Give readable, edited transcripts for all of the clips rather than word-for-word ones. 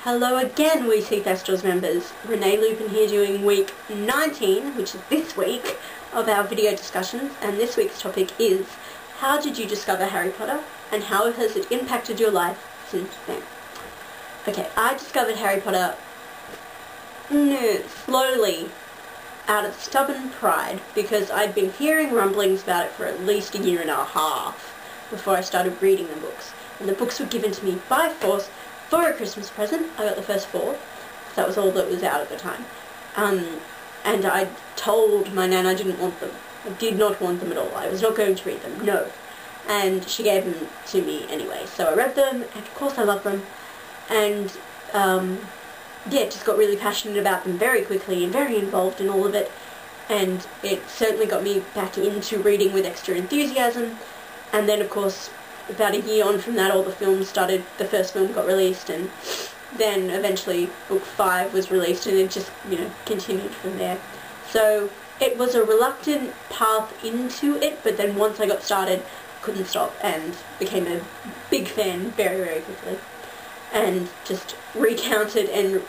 Hello again, Weekly Festivals members. Renee Lupin here doing week 19, which is this week, of our video discussions, and this week's topic is, how did you discover Harry Potter, and how has it impacted your life since then? Okay, I discovered Harry Potter slowly, out of stubborn pride, because I'd been hearing rumblings about it for at least a year and a half before I started reading the books. And the books were given to me by force for a Christmas present. I got the first 4, because that was all that was out at the time. And I told my nan I didn't want them. I did not want them at all. I was not going to read them, no. And she gave them to me anyway. So I read them, and of course I loved them. And, yeah, just got really passionate about them very quickly and very involved in all of it. And it certainly got me back into reading with extra enthusiasm. And then, of course, about a year on from that, all the films started. The first film got released, and then eventually book 5 was released, and it just, continued from there. So it was a reluctant path into it, but then once I got started, couldn't stop, and became a big fan very, very quickly. And just recounted and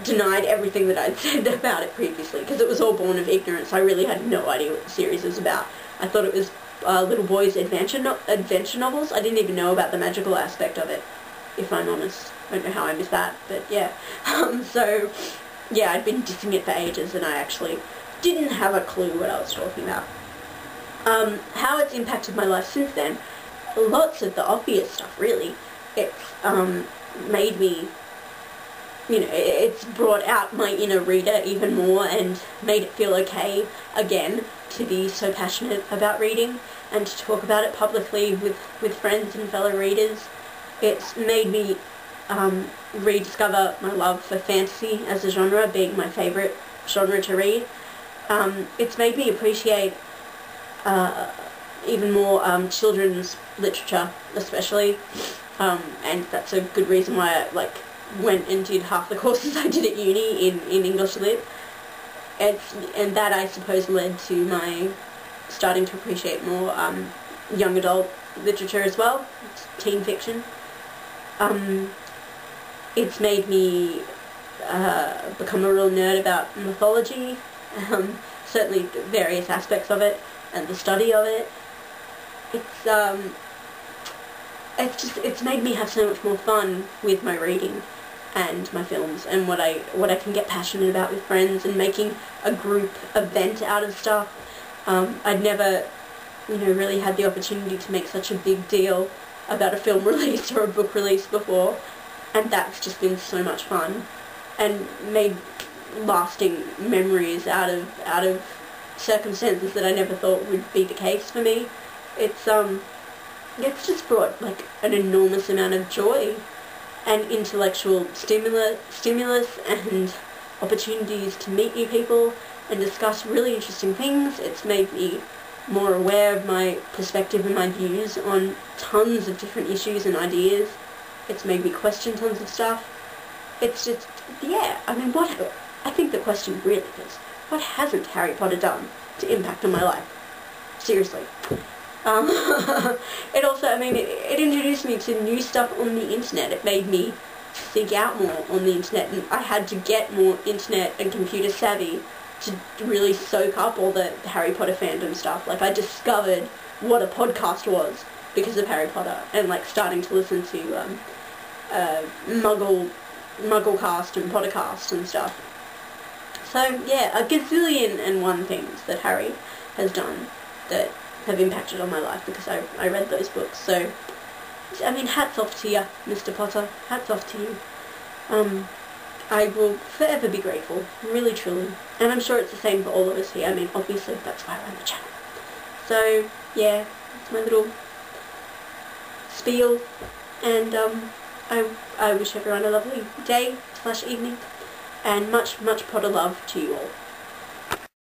denied everything that I'd said about it previously, because it was all born of ignorance. I really had no idea what the series was about. I thought it was little boys' adventure novels. I didn't even know about the magical aspect of it, if I'm honest. I don't know how I missed that, but yeah. So, yeah, I'd been dissing it for ages, and I actually didn't have a clue what I was talking about. How it's impacted my life since then, lots of the obvious stuff, really. It's made me, it's brought out my inner reader even more and made it feel okay again to be so passionate about reading and to talk about it publicly with friends and fellow readers. It's made me rediscover my love for fantasy as a genre, being my favourite genre to read. It's made me appreciate even more children's literature, especially, and that's a good reason why I went and did half the courses I did at uni in English Lit. And that, I suppose, led to my starting to appreciate more young adult literature as well, teen fiction. It's made me become a real nerd about mythology, certainly various aspects of it, and the study of it. It's made me have so much more fun with my reading and my films, and what I can get passionate about with friends, and making a group event out of stuff. I'd never, really had the opportunity to make such a big deal about a film release or a book release before, and that's just been so much fun, and made lasting memories out of circumstances that I never thought would be the case for me. It's just brought an enormous amount of joy and intellectual stimulus and opportunities to meet new people and discuss really interesting things. It's made me more aware of my perspective and my views on tons of different issues and ideas. It's made me question tons of stuff. It's just, yeah, I think the question really is, what hasn't Harry Potter done to impact on my life? Seriously. It also, it introduced me to new stuff on the internet. It made me seek out more on the internet, and I had to get more internet and computer savvy to really soak up all the Harry Potter fandom stuff. I discovered what a podcast was because of Harry Potter, and starting to listen to Mugglecast and Pottercast and stuff. So yeah, a gazillion and one things that Harry has done that have impacted on my life because I read those books. So, hats off to you, Mr. Potter. Hats off to you. I will forever be grateful, really, truly. And I'm sure it's the same for all of us here. Obviously, that's why I run the channel. So, yeah, it's my little spiel. And I wish everyone a lovely day/evening. And much, much Potter love to you all.